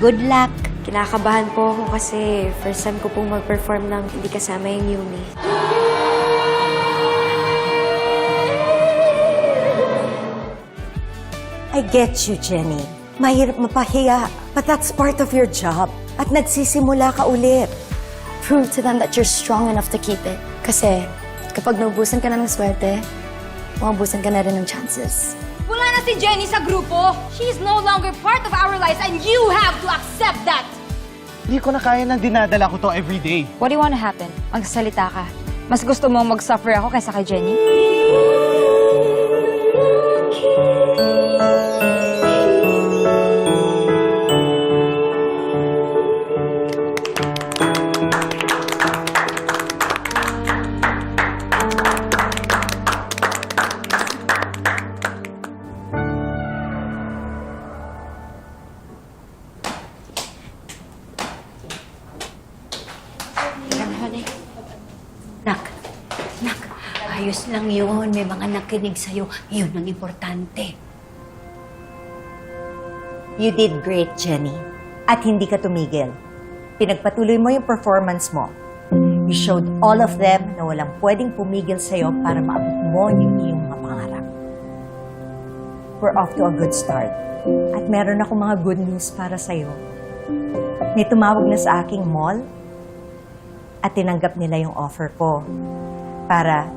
Good luck! Kinakabahan po ako kasi first time ko pong mag-perform ng hindi kasama yung Yumi. I get you, Jenny. Mahirap mapahiya, but that's part of your job. At nagsisimula ka ulit. Prove to them that you're strong enough to keep it. Kasi kapag naubusan ka na ng swerte, maubusan ka na rin ng chances. Wala na si Jenny sa grupo. She's no longer part of our lives and you have to accept that. Hindi ko na kaya nang dinadala ko to everyday. What do you want to happen? Magsalita ka. Mas gusto mong mag-suffer ako kaysa kay Jenny? Nak, ayos lang yun. May mga nakinig sa'yo. Yun ang importante. You did great, Jenny. At hindi ka tumigil. Pinagpatuloy mo yung performance mo. You showed all of them na walang pwedeng pumigil sa'yo para maabot mo yung iyong mga pangarap. We're off to a good start. At meron ako mga good news para sa'yo. May tumawag na sa aking mall at tinanggap nila yung offer ko para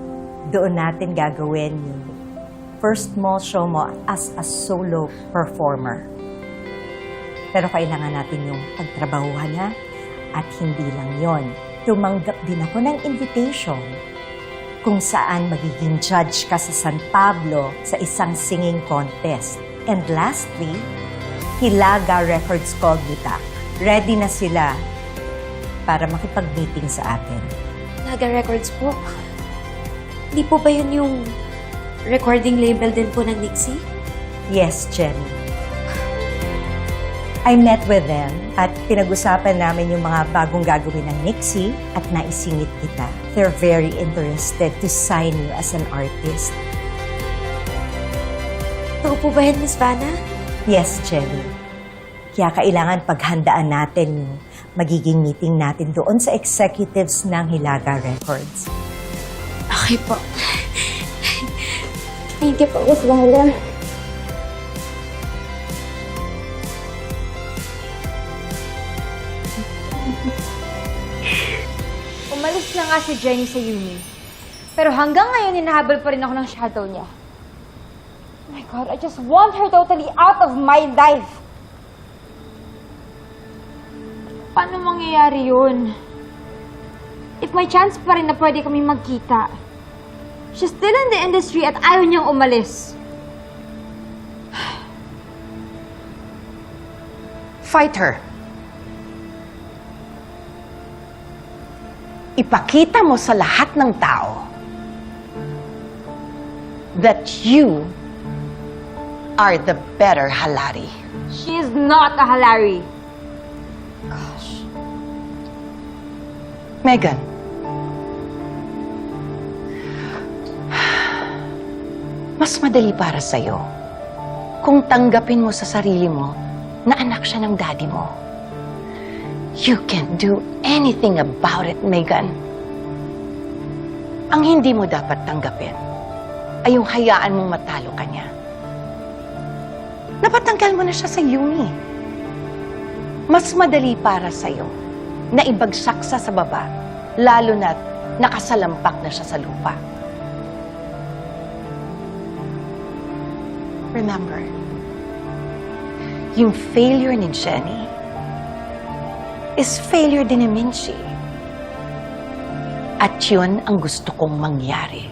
doon natin gagawin yung first mall show mo as a solo performer. Pero kailangan natin yung pagtrabahuhan na at hindi lang yon. Tumanggap din ako ng invitation kung saan magiging judge ka sa San Pablo sa isang singing contest. And lastly, Hilaga Records called me back. Ready na sila para makipag-meeting sa atin. Naga Records po. Di po ba yun yung recording label din po ng Nixie? Yes, Jenny. I met with them at pinag-usapan namin yung mga bagong gagawin ng Nixie at naisingit kita. They're very interested to sign you as an artist. Totoo po ba yan, Miss Vanna? Yes, Jenny. Kaya kailangan paghandaan natin yung magiging meeting natin doon sa executives ng Hilaga Records. Okay po. Thank you po, Miss Vanna. Umalis na nga si Jenny sa Yumi. Pero hanggang ngayon, hinahabol pa rin ako ng shadow niya. Oh my God, I just want her totally out of my life. Paano mangyayari yun? If may chance pa rin na pwede kami magkita. She's still in the industry at ayaw niyang umalis. Fight her. Ipakita mo sa lahat ng tao that you are the better Halari. She is not a Halari. Megan, mas madali para sa'yo kung tanggapin mo sa sarili mo na anak siya ng daddy mo. You can't do anything about it, Megan. Ang hindi mo dapat tanggapin ay yung hayaan mong matalo ka niya. Napatanggal mo na siya sa Yumi. Mas madali para sa'yo na ibagsak sa baba, lalo na't nakasalampak na siya sa lupa. Remember, yung failure ni Jenny is failure din ni Minchie. At yun ang gusto kong mangyari.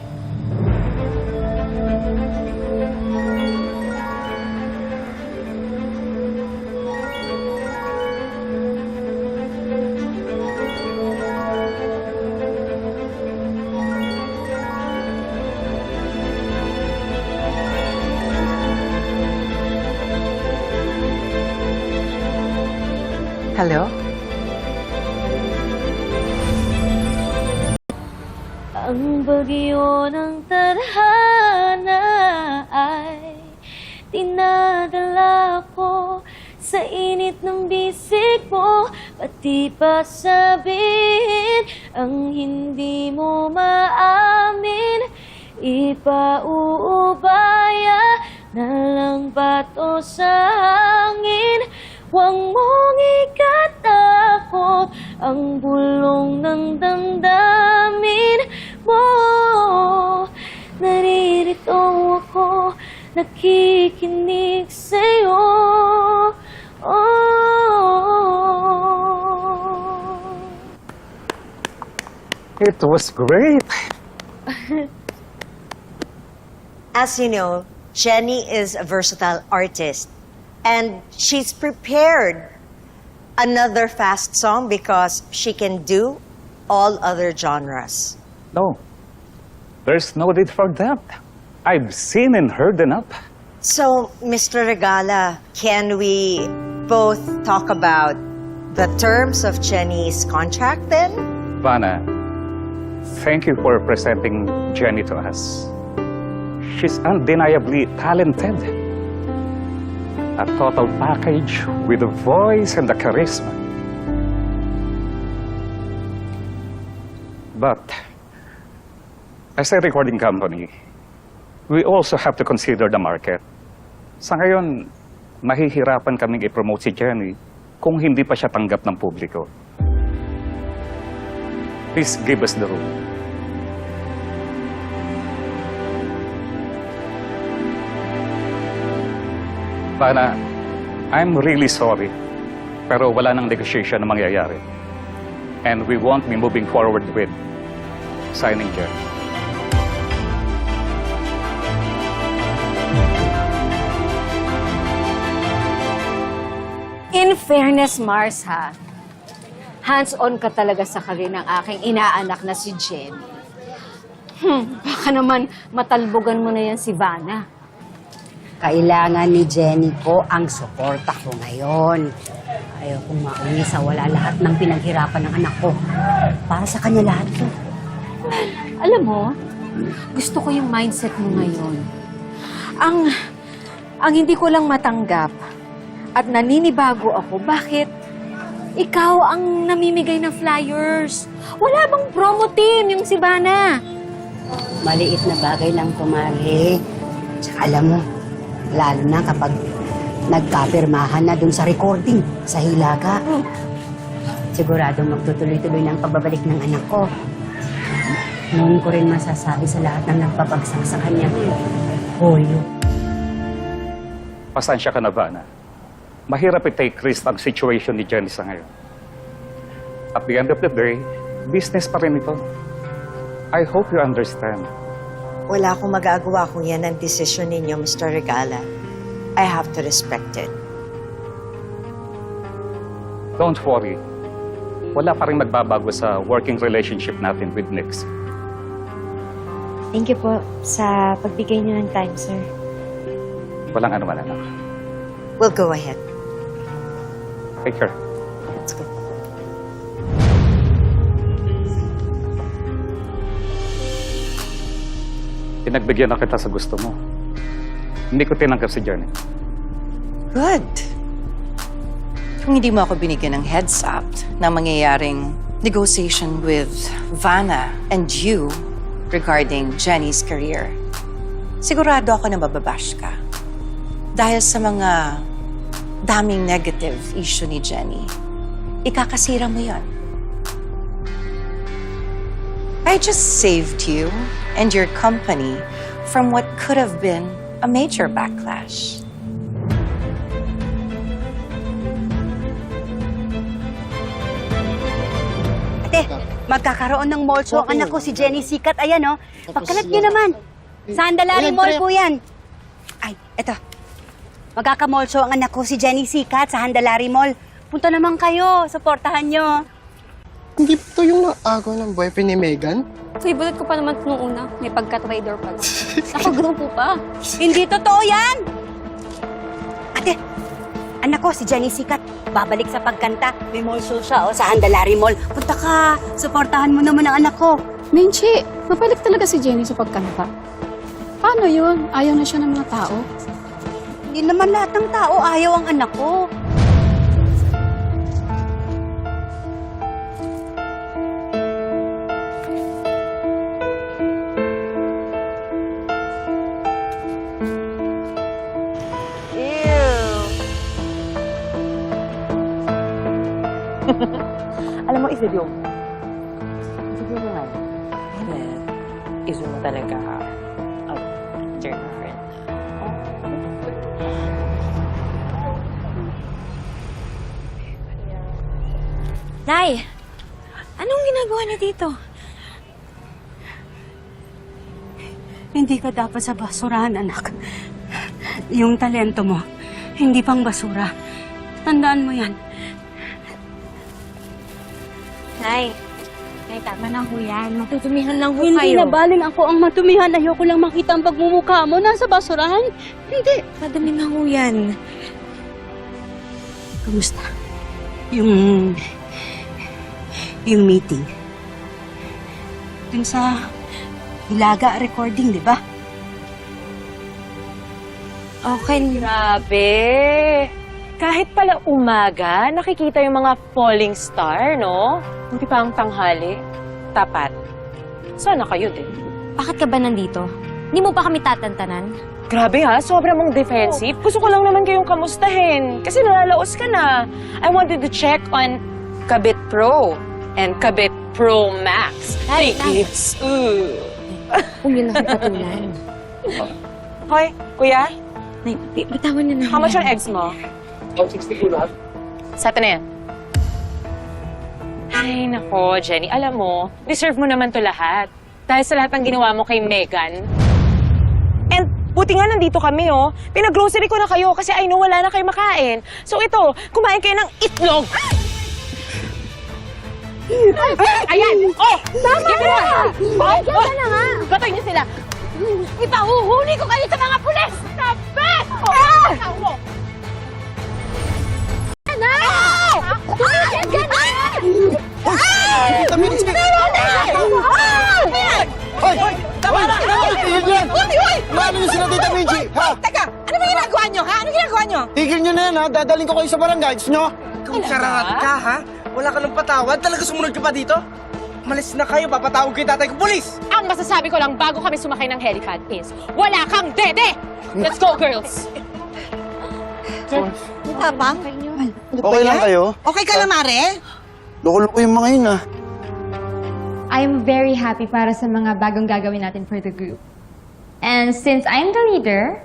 Hello? Ang bagyo ng tadhana ay dinadala ko sa sa init ng bisig mo, pati pa sabihin ang hindi mo maamin. Ipauubaya na lang bato sa hangin. Huwag mong ikatakot ang bulong ng damdamin mo. Naririto ako, nakikinig sa'yo. It was great. As you know, Jenny is a versatile artist. And she's prepared another fast song because she can do all other genres. No, there's no need for that. I've seen and heard enough. So, Mr. Regala, can we both talk about the terms of Jenny's contract then? Vanna, thank you for presenting Jenny to us. She's undeniably talented. A total package with the voice and the charisma. But, as a recording company, we also have to consider the market. Sa ngayon, mahihirapan kaming i-promote si Jenny kung hindi pa siya tanggap ng publiko. Please give us the room. Vanna, I'm really sorry, pero wala nang negotiation na mangyayari. And we won't be moving forward with signing Jenny. In fairness, Mars, ha? Hands-on ka talaga sa career ng aking inaanak na si Jenny. Baka naman matalbogan mo na yan si Vanna. Kailangan ni Jenny ko ang suporta ko ngayon. Ayaw kong mauni sa wala lahat ng pinaghirapan ng anak ko. Para sa kanya lahat to. Alam mo, gusto ko yung mindset mo ngayon. Ang hindi ko lang matanggap at naninibago ako, bakit ikaw ang namimigay ng flyers? Wala bang promo team yung si Vanna? Maliit na bagay lang kumari. Tsaka alam mo, lalo na kapag nagkapirmahan na dun sa recording, sa Hilaga. Sigurado magtutuloy-tuloy ng pagbabalik ng anak ko. Noon ko rin masasabi sa lahat ng nagpapagsak sa kanya. Polio. Pasensya ka na, Vanna. Mahirap i-take risk ang situation ni Jenny sa ngayon. At the end of the day, business pa rin ito. I hope you understand. Wala akong magagawa kung yan ang desisyon ninyo, Mr. Regala. I have to respect it. Don't worry. Wala pa rin magbabago sa working relationship natin with Nix. Thank you po sa pagbigay niyo ng time, sir. Walang anuman, anak. We'll go ahead. Take care. Let's go. Pinagbigyan na kita sa gusto mo. Hindi ko tinanggap si Jenny. Good. Kung hindi mo ako binigyan ng heads up na mangyayaring negotiation with Vanna and you regarding Jenny's career, sigurado ako na mababash ka. Dahil sa mga daming negative issue ni Jenny, ikakasira mo yon. I just saved you and your company from what could have been a major backlash. Ate, magkakaroon ng mall show ang anak ko si Jenny Sikat. Ayan, oh. Pagkalat niyo naman. Sa Andalari Mall po yan. Ay, eto. Magkaka-mall show ang anak ko si Jenny Sikat sa Handalari Mall. Punta naman kayo. Suportahan nyo. Hindi ba ito yung agaw ng boyfriend ni Megan? Favorite ko pa naman nung una. May pagka-trader pa lang. Nakagrupo pa. Hindi totoo yan! Ate, anak ko si Jenny Sikat. Babalik sa pagkanta. May mall show siya, oh, sa Handalari Mall. Punta ka. Suportahan mo naman ang anak ko. Minchi, mabalik talaga si Jenny sa pagkanta. Paano yun? Ayaw na siya ng mga tao. Hindi naman lahat ng tao ayaw ang anak ko. Alam mo, i-video mo. I-video mo nga. I-zoom mo talaga ang girlfriend. Nay! Anong ginagawa niyo dito? Hindi ka dapat sa basurahan, anak. Yung talento mo, hindi pang basura. Tandaan mo yan. Nay, tama na ho yan. Matutumihan lang ho Hindi kayo. na baling ako ang matumihan. Ayoko lang makita ang pagmumukha mo. Nasa basurahan. Hindi. Madami na ho yan. Kamusta? Yung meeting. Dun sa Hilaga recording, di ba? Okay. Grabe! Kahit pala umaga, nakikita yung mga falling star, no? Hindi pa ang tanghali. Tapat. Sana kayo din. Bakit ka ba nandito? Hindi mo pa kami tatantanan? Grabe ha, sobra mong defensive. Gusto ko lang naman kayong kamustahin. Kasi nalalaos ka na. I wanted to check on Kabit Pro and Kabit Pro Max. Nay, Nay. Tips. Ooh. Huwag yun lang patulan. Hoy, kuya, Nay, bitawan na namin. how much yung eggs mo? 60 po lahat. Sa atin na yan. Ay, nako, Jenny. Alam mo, deserve mo naman to lahat. Dahil sa lahat ng ginawa mo kay Megan. And buti nga nandito kami, oh. Pinag-grocery ko na kayo kasi I know wala na kayo makain. So ito, kumain kayo ng itlog. Ayan! Oh! Tama na! Tama na nga! Patay niyo sila! Ipahuhuli ko kayo sa mga pulis! Sabit! Oh! Tita Minji! Hoy! Tama na! Tigil yan! Ano nyo sila, Tita Minji? Ha? Teka! Ano ba ginagawa niyo, ha? Ano ginagawa niyo? Tigil nyo na yan, ha? Dadaling ko kayo sa barangay. Gusto nyo? Kung sararat ka, ha? Wala ka ng patawad? Talaga sumunod ka pa dito? Malis na kayo, papatawag ko yung tatay ko, pulis! Ang masasabi ko lang bago kami sumakay ng helipad is, wala kang dede! Let's go, girls! Tabang? Okay lang kayo? Okay ka na, Mare? Loko-loko yung mga yun, ha? I'm very happy para sa mga bagong gagawin natin for the group. And since I'm the leader,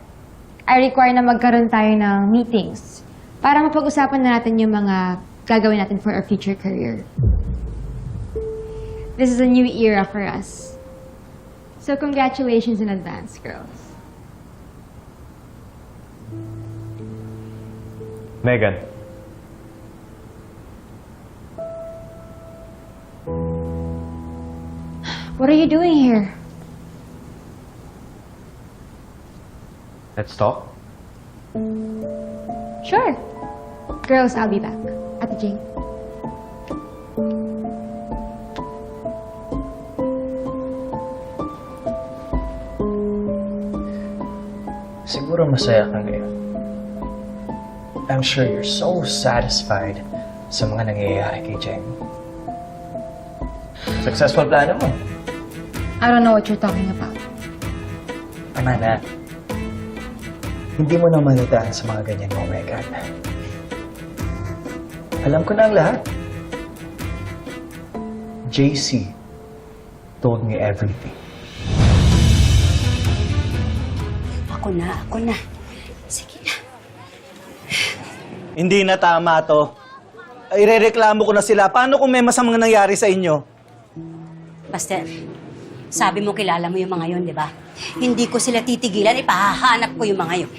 I require na magkaroon tayo ng meetings para mapag-usapan na natin yung mga gagawin natin for our future career. This is a new era for us. So congratulations in advance, girls. Megan. What are you doing here? Let's talk. Sure. Girls, I'll be back. Ate Jane. Siguro masaya ka ngayon. I'm sure you're so satisfied sa mga nangyayari kay Jenny. Successful plano mo. I don't know what you're talking about. Amanda, hindi mo na malidaan sa mga ganyan mo, Megan. Alam ko na ang lahat. JC told me everything. Ako na. Sige na. Hindi na tama to. Irereklamo ko na sila. Paano kung may masamang nangyari sa inyo? Buster, sabi mo kilala mo yung mga yun, di ba? Hindi ko sila titigilan, ipahahanap ko yung mga yun.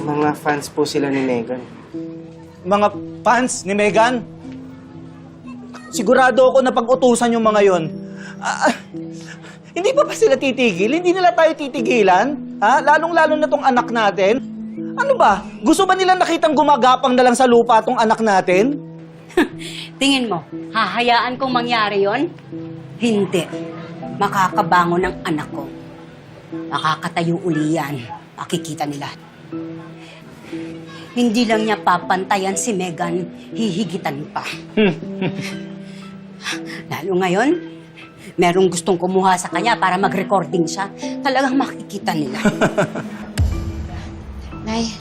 Mga fans po sila ni Megan. Mga fans ni Megan? Sigurado ako na pag-utusan yung mga yun. Hindi pa sila titigil? Hindi nila tayo titigilan? Ha? Lalong-lalo na tong anak natin? Ano ba? Gusto ba nila nakitang gumagapang na lang sa lupa tong anak natin? Tingin mo, hahayaan kong mangyari yon? Hindi. Makakabangon ng anak ko. Makakatayo uli yan. Makikita nila. Hindi lang niya papantayan si Megan, hihigitan pa. Lalo ngayon, merong gustong kumuha sa kanya para mag-recording siya. Talagang makikita nila. Nay,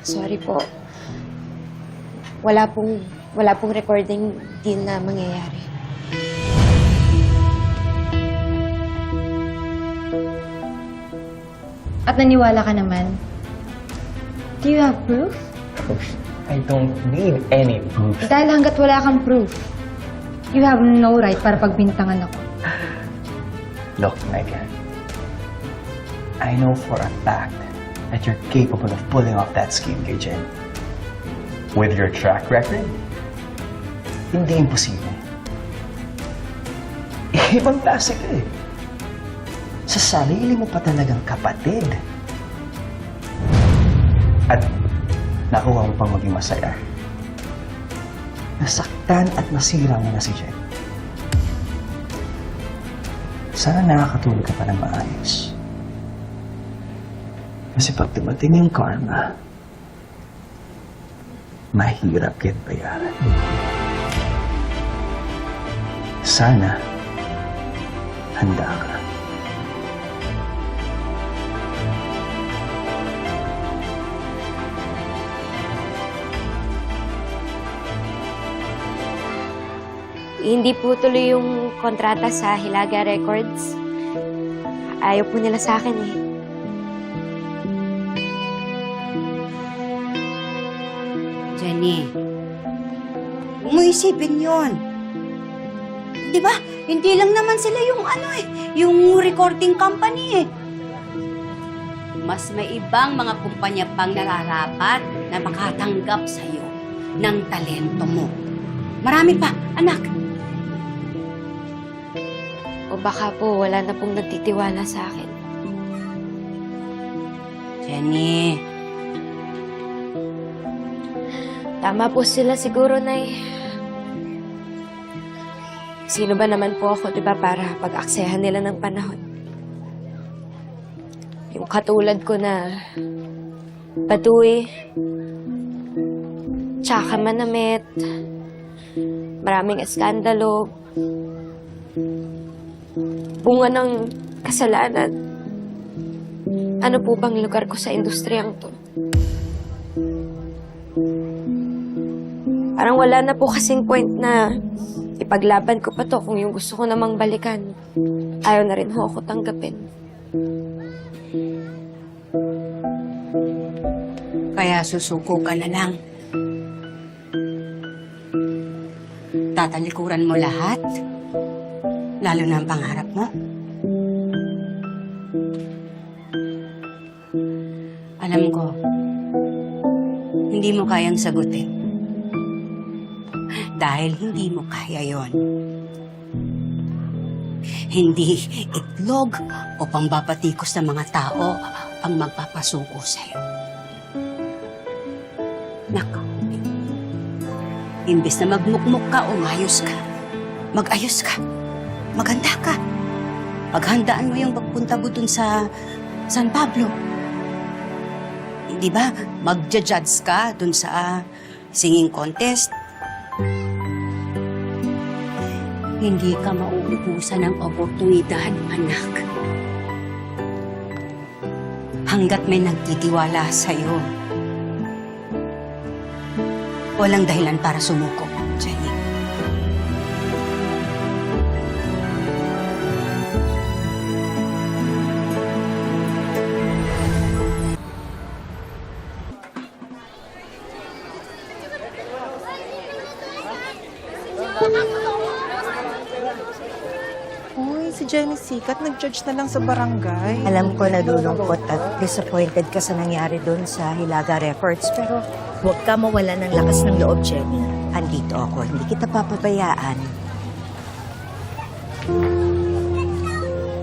sorry po. wala pong recording deal na mangyayari. At naniwala ka naman. Do you have proof? I don't need any proof. Dahil hanggat wala kang proof, you have no right para pagbintangan ako. Look, Megan. I know for a fact that you're capable of pulling off that scheme kay Jen. With your track record, hindi imposible. Ibang klase ka eh. Sa sarili mo pa talagang kapatid. At nakuha mo pang maging masaya. Nasaktan at nasira mo na si Jen. Sana nakakatulog ka pa ng maayos. Kasi pag dumating yung karma, mahirap yan bayaran. Sana, handa ka. Hindi po tuloy yung kontrata sa Hilaga Records. Ayaw po nila sa akin eh. Jenny, huwag mo isipin yun. Di ba? Hindi lang naman sila yung recording company eh. Mas may ibang mga kumpanya pang nararapat na makatanggap sa'yo ng talento mo. Marami pa, anak. O baka po wala na pong nagtitiwala sa akin. Jenny, Tama po sila siguro, Nay. Sino ba naman po ako, di ba, para pag-aksehan nila ng panahon? Yung katulad ko na patuwi, tsaka manamit, maraming eskandalo, bunga ng kasalanan. Ano po bang lugar ko sa industriyang to? Parang wala na po kasing point na ipaglaban ko pa to kung yung gusto ko namang balikan. Ayaw na rin ho ako tanggapin. kaya susuko ka na lang. Tatalikuran mo lahat, lalo na ang pangarap mo. Alam ko, hindi mo kayang sagutin. Dahil hindi mo kaya yon. Hindi itlog o pambabatikos ng mga tao ang magpapasuko sa'yo. Nako, imbes na magmukmuk ka, umayos ka. Mag-ayos ka. Maganda ka. Paghandaan mo yung pagpunta mo dun sa San Pablo. Di ba, magja-judge ka dun sa singing contest. Hindi ka mauubusan ng oportunidad, anak. Hanggat may nagtitiwala sa'yo, walang dahilan para sumuko, Jenny. Uy, si Jenny Sikat nag-judge na lang sa barangay. Alam ko nalulungkot at disappointed ka sa nangyari doon sa Hilaga Records, pero huwag ka mawala ng lakas ng loob, Jenny. Andito ako, hindi kita papabayaan.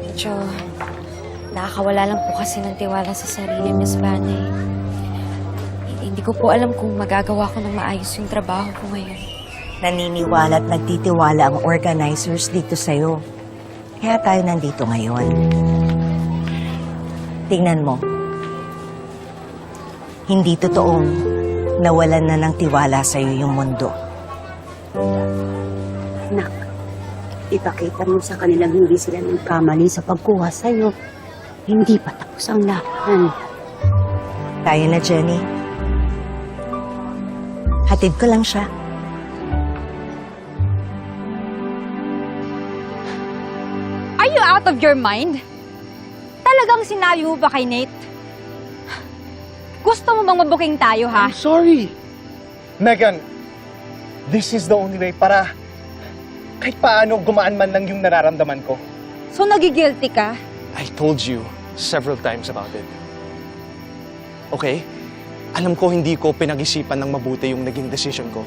Medyo nakakawala lang po kasi ng tiwala sa sarili, Miss Vanay. Hindi ko po alam kung magagawa ko na maayos yung trabaho ko ngayon. Naniniwala at nagtitiwala ang organizers dito sa'yo. Kaya tayo nandito ngayon. Tingnan mo. Hindi totoong nawalan na ng tiwala sa'yo yung mundo. Anak, ipakita mo sa kanilang hindi sila nagkamali sa pagkuha sa'yo. Hindi pa tapos ang laban. Tayo na, Jenny. At Hatid ko lang siya. Are you out of your mind? Talagang sinabi mo ba kay Nate? Gusto mo bang mabuking tayo, ha? Sorry. Megan, this is the only way para kahit paano gumaan man lang yung nararamdaman ko. So, nagigilty ka? I told you several times about it. Okay? Alam ko hindi ko pinag-isipan ng mabuti yung naging decision ko.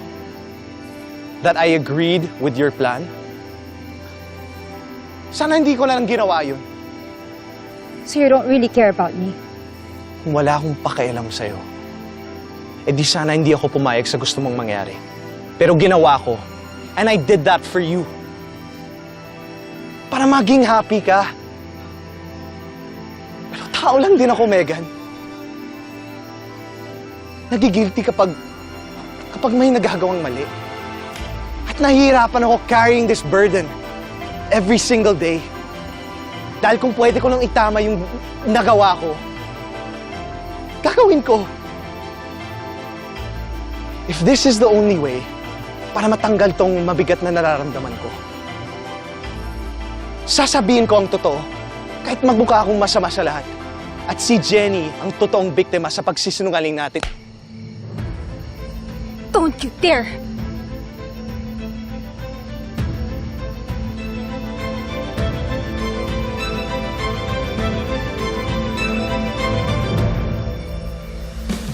That I agreed with your plan. Sana hindi ko lang ginawa yun. So, you don't really care about me? Kung wala akong pakialam sa'yo, eh di sana hindi ako pumayag sa gusto mong mangyari. Pero ginawa ko. And I did that for you. Para maging happy ka. Pero tao lang din ako, Megan. Nagigilty kapag may nagagawang mali. At nahihirapan ako carrying this burden every single day. Dahil kung pwede ko lang itama yung nagawa ko, gagawin ko. If this is the only way para matanggal tong mabigat na nararamdaman ko, sasabihin ko ang totoo kahit magmukha akong masama sa lahat. At si Jenny ang totoong biktima sa pagsisinungaling natin. Don't you dare!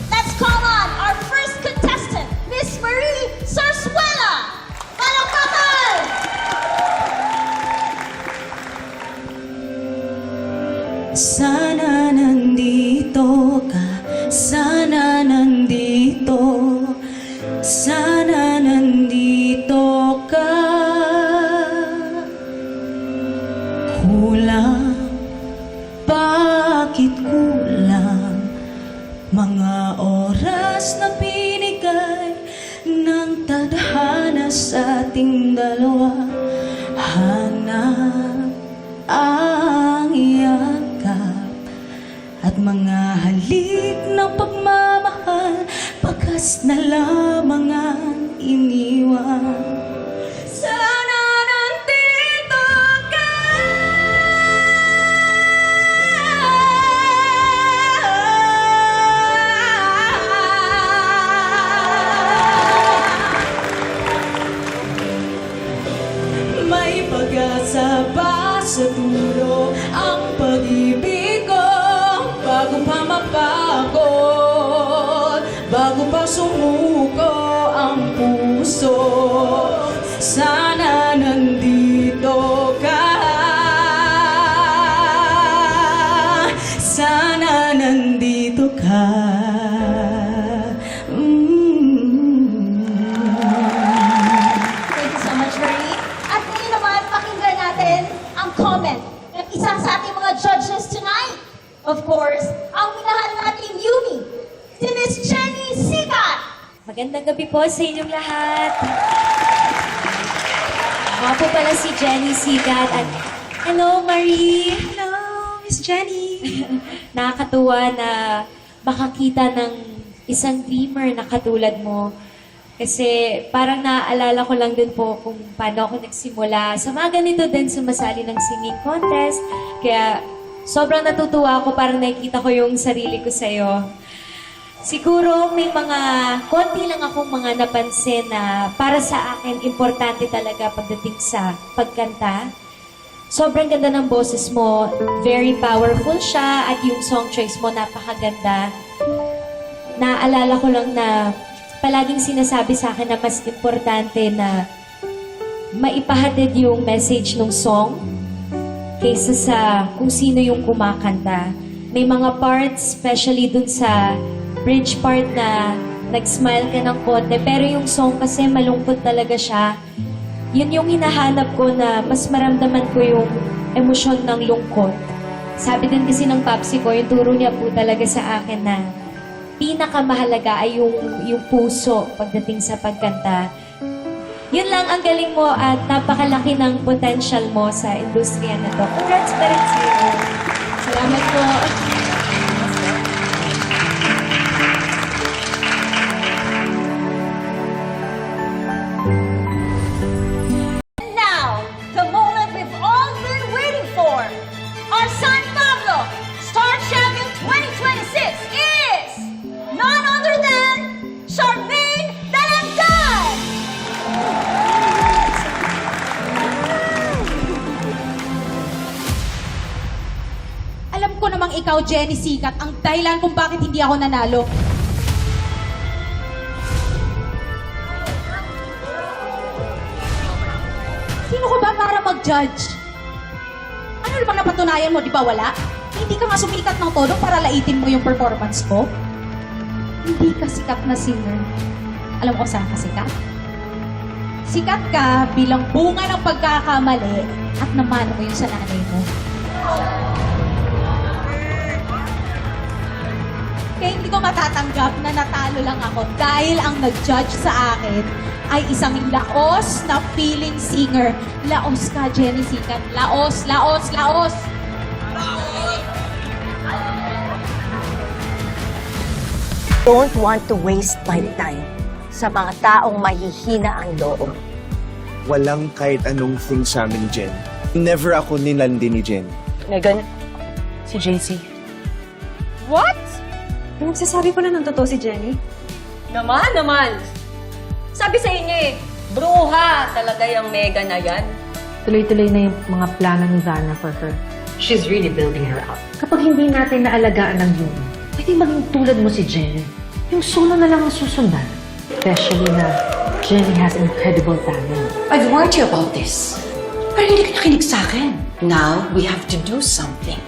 Let's call on our first contestant, Miss Marie Sarsuela! Palakpakan! Sana nandito ka, sana nandito, sana nandito ka. Kulang, bakit kulang? Mga oras na binigay ng tadhana sa ating dalawa. Hanap ang yakap at mga halik ng pagmamahal, bakas na lamang ang iniwan. Sana nandito ka. May pag-asa ba sa dulo ang pag-ibig ko? Bago pa mapagod, bago pa sumuko ang puso, sana nandito ka. Sana nandito ka. Thank you so much, Marie. At ngayon naman, pakinggan natin ang comment ng isa sa ating mga judges tonight. Of course, ang minahal nating Yumi, si Miss Jenny Sikat. Magandang gabi po sa inyong lahat. Ako po pala si Jenny Sikat at hello Marie! Hello Miss Jenny! Nakakatuwa na makakita ng isang dreamer na katulad mo. Kasi parang naaalala ko lang din po kung paano ako nagsimula sa mga ganito din sumasali ng singing contest. Kaya sobrang natutuwa ako, parang nakikita ko yung sarili ko sa'yo. Siguro may mga konti lang akong mga napansin na para sa akin importante talaga pagdating sa pagkanta. Sobrang ganda ng boses mo, very powerful siya at yung song choice mo napakaganda. Naaalala ko lang na palaging sinasabi sa akin na mas importante na maipahatid yung message ng song kaysa sa kung sino yung kumakanta. May mga parts, especially dun sa bridge part na nag-smile ka ng konti, pero yung song kasi malungkot talaga siya. Yun yung hinahanap ko na mas maramdaman ko yung emosyon ng lungkot. Sabi din kasi ng papsi ko, yung turo niya po talaga sa akin na pinakamahalaga ay yung puso pagdating sa pagkanta. Yun lang, ang galing mo at napakalaki ng potential mo sa industriya na to. Congrats pa rin sa'yo. Salamat po. ikaw, Jenny Sikat, ang dahilan kung bakit hindi ako nanalo. Sino ka ba para mag-judge? Ano na bang napatunayan mo, di ba wala? Hindi ka nga sumikat ng todo para laitin mo yung performance ko? Hindi ka sikat na singer. Alam ko saan ka sikat? Sikat ka bilang bunga ng pagkakamali at namano mo yun sa nanay mo. Kaya hindi ko matatanggap na natalo lang ako dahil ang nag-judge sa akin ay isang laos na feeling singer. Laos ka, Jenny Sikat. Laos, laos, laos! Don't want to waste my time sa mga taong mahihina ang loob. Walang kahit anong thing sa amin, Jen. Never ako nilandi ni Jen. Megan, si JC. What? Nagsasabi ko na ng totoo si Jenny. Naman! Sabi sa inyo eh, bruha talaga yung Mega na yan. Tuloy-tuloy na yung mga plano ni Vanna for her. She's really building her up. Kapag hindi natin naalagaan ng Yumi, pwede maging tulad mo si Jenny. Yung solo na lang ang susundan. Especially na Jenny has incredible talent. I've warned you about this. Pero hindi ka nakinig sa akin. Now, we have to do something.